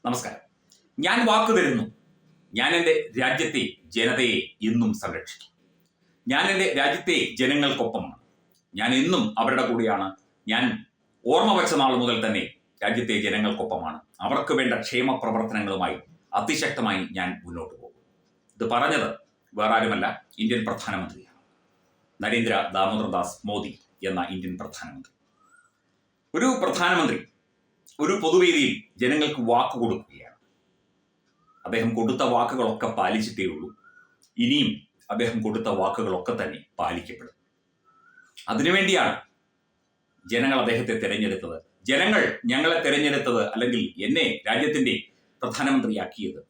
നമസ്കാരം. ഞാൻ വാക്കു തരുന്നു. ഞാൻ എൻ്റെ രാജ്യത്തെ ജനതയെ എന്നും സംരക്ഷിക്കും. ഞാൻ എൻ്റെ രാജ്യത്തെ ജനങ്ങൾക്കൊപ്പമാണ്. ഞാൻ എന്നും അവരുടെ കൂടെയാണ്. ഞാൻ ഓർമ്മ വച്ച നാൾ മുതൽ തന്നെ രാജ്യത്തെ ജനങ്ങൾക്കൊപ്പമാണ്. അവർക്ക് വേണ്ട ക്ഷേമ പ്രവർത്തനങ്ങളുമായി അതിശക്തമായി ഞാൻ മുന്നോട്ട് പോകും. ഇത് പറഞ്ഞത് വേറെ ആരുമല്ല, ഇന്ത്യൻ പ്രധാനമന്ത്രിയാണ്. നരേന്ദ്ര ദാമോദർദാസ് മോദി എന്ന ഇന്ത്യൻ പ്രധാനമന്ത്രി. ഒരു പ്രധാനമന്ത്രി ഒരു പൊതുവേദിയിൽ ജനങ്ങൾക്ക് വാക്ക് കൊടുക്കുകയാണ്. അദ്ദേഹം കൊടുത്ത വാക്കുകളൊക്കെ പാലിച്ചിട്ടേ ഉള്ളൂ. ഇനിയും അദ്ദേഹം കൊടുത്ത വാക്കുകളൊക്കെ തന്നെ പാലിക്കപ്പെടും. അതിനുവേണ്ടിയാണ് ജനങ്ങൾ അദ്ദേഹത്തെ തിരഞ്ഞെടുത്തത്. ജനങ്ങൾ ഞങ്ങളെ തിരഞ്ഞെടുത്തത്, അല്ലെങ്കിൽ എന്നെ രാജ്യത്തിന്റെ പ്രധാനമന്ത്രിയാക്കിയത്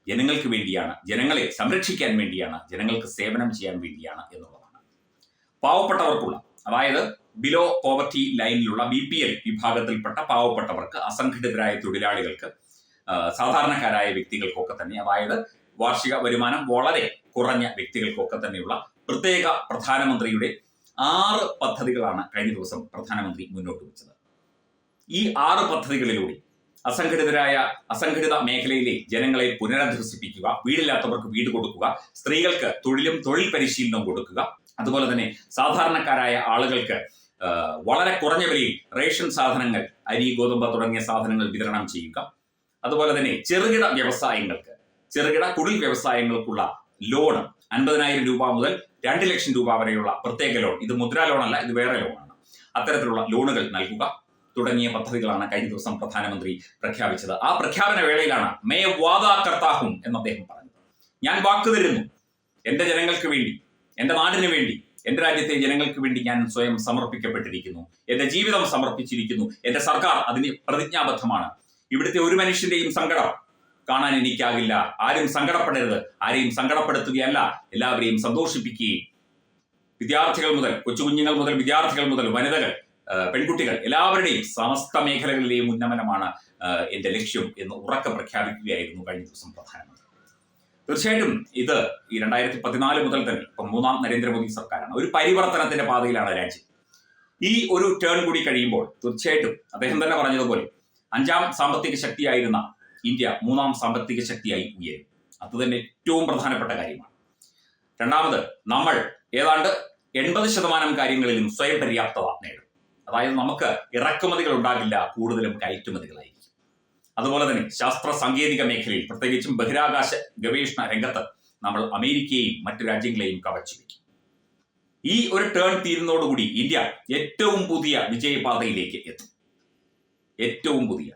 ജനങ്ങൾക്ക് വേണ്ടിയാണ്, ജനങ്ങളെ സംരക്ഷിക്കാൻ വേണ്ടിയാണ്, ജനങ്ങൾക്ക് സേവനം ചെയ്യാൻ വേണ്ടിയാണ് എന്നുള്ളതാണ്. പാവപ്പെട്ടവർക്കുള്ള, അതായത് ബിലോ പോവർട്ടി ലൈനിലുള്ള BPL വിഭാഗത്തിൽപ്പെട്ട പാവപ്പെട്ടവർക്ക്, അസംഘടിതരായ തൊഴിലാളികൾക്ക്, സാധാരണക്കാരായ വ്യക്തികൾക്കൊക്കെ തന്നെ, അതായത് വാർഷിക വരുമാനം വളരെ കുറഞ്ഞ വ്യക്തികൾക്കൊക്കെ തന്നെയുള്ള പ്രത്യേക പ്രധാനമന്ത്രിയുടെ 6 പദ്ധതികളാണ് കഴിഞ്ഞ ദിവസം പ്രധാനമന്ത്രി മുന്നോട്ട് വെച്ചത്. ഈ 6 പദ്ധതികളിലൂടെ അസംഘടിത മേഖലയിലെ ജനങ്ങളെ പുനരധിവസിപ്പിക്കുക, വീടില്ലാത്തവർക്ക് വീട് കൊടുക്കുക, സ്ത്രീകൾക്ക് തൊഴിൽ പരിശീലനവും കൊടുക്കുക, അതുപോലെ തന്നെ സാധാരണക്കാരായ ആളുകൾക്ക് വളരെ കുറഞ്ഞ വിലയിൽ റേഷൻ സാധനങ്ങൾ, അരി, ഗോതമ്പ് തുടങ്ങിയ സാധനങ്ങൾ വിതരണം ചെയ്യുക, അതുപോലെ തന്നെ ചെറുകിട കുടിൽ വ്യവസായങ്ങൾക്കുള്ള ലോണ് 50,000 രൂപ മുതൽ 2 ലക്ഷം രൂപ വരെയുള്ള പ്രത്യേക ലോൺ, ഇത് മുദ്രാ ലോണല്ല, ഇത് വേറെ ലോണാണ്, അത്തരത്തിലുള്ള ലോണുകൾ നൽകുക തുടങ്ങിയ പദ്ധതികളാണ് കഴിഞ്ഞ ദിവസം പ്രധാനമന്ത്രി പ്രഖ്യാപിച്ചത്. ആ പ്രഖ്യാപന വേളയിലാണ് മേ വാദാ കർത്താഹും എന്ന് അദ്ദേഹം പറഞ്ഞത്. ഞാൻ വാക്കു തരുന്നു, എന്റെ ജനങ്ങൾക്ക് വേണ്ടി, എന്റെ നാടിന് വേണ്ടി, എന്റെ രാജ്യത്തെ ജനങ്ങൾക്ക് വേണ്ടി ഞാൻ സ്വയം സമർപ്പിക്കപ്പെട്ടിരിക്കുന്നു. എന്റെ ജീവിതം സമർപ്പിച്ചിരിക്കുന്നു. എന്റെ സർക്കാർ അതിന് പ്രതിജ്ഞാബദ്ധമാണ്. ഇവിടുത്തെ ഒരു മനുഷ്യന്റെയും സങ്കടം കാണാൻ എനിക്കാകില്ല. ആരും സങ്കടപ്പെടരുത്, ആരെയും സങ്കടപ്പെടുത്തുകയല്ല, എല്ലാവരെയും സന്തോഷിപ്പിക്കുകയും, വിദ്യാർത്ഥികൾ മുതൽ, കൊച്ചുകുഞ്ഞുങ്ങൾ മുതൽ, വിദ്യാർത്ഥികൾ മുതൽ, വനിതകൾ, പെൺകുട്ടികൾ, എല്ലാവരുടെയും സമസ്ത മേഖലകളിലെയും ഉന്നമനമാണ് എന്റെ ലക്ഷ്യം എന്ന് ഉറക്കെ പ്രഖ്യാപിക്കുകയായിരുന്നു കഴിഞ്ഞ ദിവസം പ്രധാനമന്ത്രി. തീർച്ചയായിട്ടും ഇത് ഈ 2014 മുതൽ തന്നെ, ഇപ്പം 3ാം നരേന്ദ്രമോദി സർക്കാരാണ്. ഒരു പരിവർത്തനത്തിന്റെ പാതയിലാണ് രാജ്യം. ഈ ഒരു ടേൺ കൂടി കഴിയുമ്പോൾ തീർച്ചയായിട്ടും അദ്ദേഹം തന്നെ പറഞ്ഞതുപോലെ 5ാം സാമ്പത്തിക ശക്തിയായിരുന്ന ഇന്ത്യ 3ാം സാമ്പത്തിക ശക്തിയായി ഉയരും. അത് തന്നെ ഏറ്റവും പ്രധാനപ്പെട്ട കാര്യമാണ്. രണ്ടാമത്, നമ്മൾ ഏതാണ്ട് 80% കാര്യങ്ങളിലും സ്വയം പര്യാപ്തത നേടും. അതായത് നമുക്ക് ഇറക്കുമതികൾ ഉണ്ടാകില്ല, കൂടുതലും കയറ്റുമതികളായിരിക്കും. അതുപോലെ തന്നെ ശാസ്ത്ര സാങ്കേതിക മേഖലയിൽ, പ്രത്യേകിച്ചും ബഹിരാകാശ ഗവേഷണ രംഗത്ത് നമ്മൾ അമേരിക്കയെയും മറ്റു രാജ്യങ്ങളെയും കവച്ചു വയ്ക്കും. ഈ ഒരു ടേൺ തീരുന്നതോടുകൂടി ഇന്ത്യ ഏറ്റവും പുതിയ വിജയപാതയിലേക്ക് എത്തും. ഏറ്റവും പുതിയ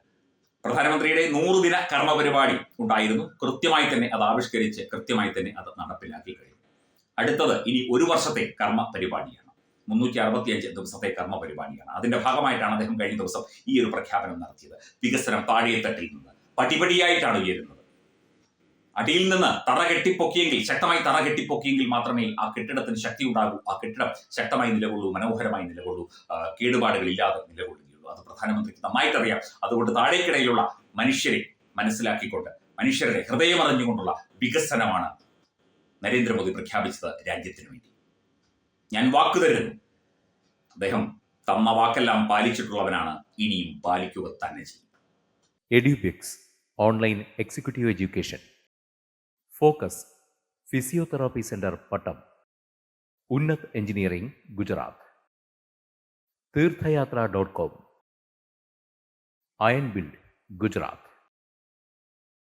പ്രധാനമന്ത്രിയുടെ 100 ദിന കർമ്മ പരിപാടി ഉണ്ടായിരുന്നു. കൃത്യമായി തന്നെ അത് ആവിഷ്കരിച്ച് കൃത്യമായി തന്നെ അത് നടപ്പിലാക്കി കഴിഞ്ഞു. അടുത്തത് ഇനി 1 വർഷത്തെ കർമ്മ പരിപാടിയാണ്. 365 ദിവസത്തെ കർമ്മ പരിപാടിയാണ്. അതിന്റെ ഭാഗമായിട്ടാണ് അദ്ദേഹം കഴിഞ്ഞ ദിവസം ഈ ഒരു പ്രഖ്യാപനം നടത്തിയത്. വികസനം താഴെത്തട്ടിൽ നിന്ന് പടിപടിയായിട്ടാണ് ഉയരുന്നത്. അടിയിൽ നിന്ന് ശക്തമായി തറ കെട്ടിപ്പൊക്കിയെങ്കിൽ മാത്രമേ ആ കെട്ടിടത്തിന് ശക്തി ഉണ്ടാകൂ, ആ കെട്ടിടം ശക്തമായി നിലകൊള്ളൂ, മനോഹരമായി നിലകൊള്ളൂ, കേടുപാടുകളില്ലാതെ നിലകൊള്ളുകയുള്ളൂ. അത് പ്രധാനമന്ത്രിക്ക് നന്നായിട്ടറിയാം. അതുകൊണ്ട് താഴേക്കിടയിലുള്ള മനുഷ്യരെ മനസ്സിലാക്കിക്കൊണ്ട്, മനുഷ്യരുടെ ഹൃദയം അറിഞ്ഞുകൊണ്ടുള്ള വികസനമാണ് നരേന്ദ്രമോദി പ്രഖ്യാപിച്ചത് രാജ്യത്തിന് വേണ്ടി. ഞാൻ വാക്കു തരുന്നു. അദ്ദേഹം തന്ന വാക്കെല്ലാം പാലിച്ചിട്ടുള്ളവനാണ്, ഇനിയും പാലിക്കുക തന്നെ ചെയ്യും. Edubix online executive education, focus physiotherapy centre Pattom, Unnat engineering Gujarat, തീർത്ഥയാത്ര.com, അയൺ ബിൽഡ് ഗുജറാത്ത്.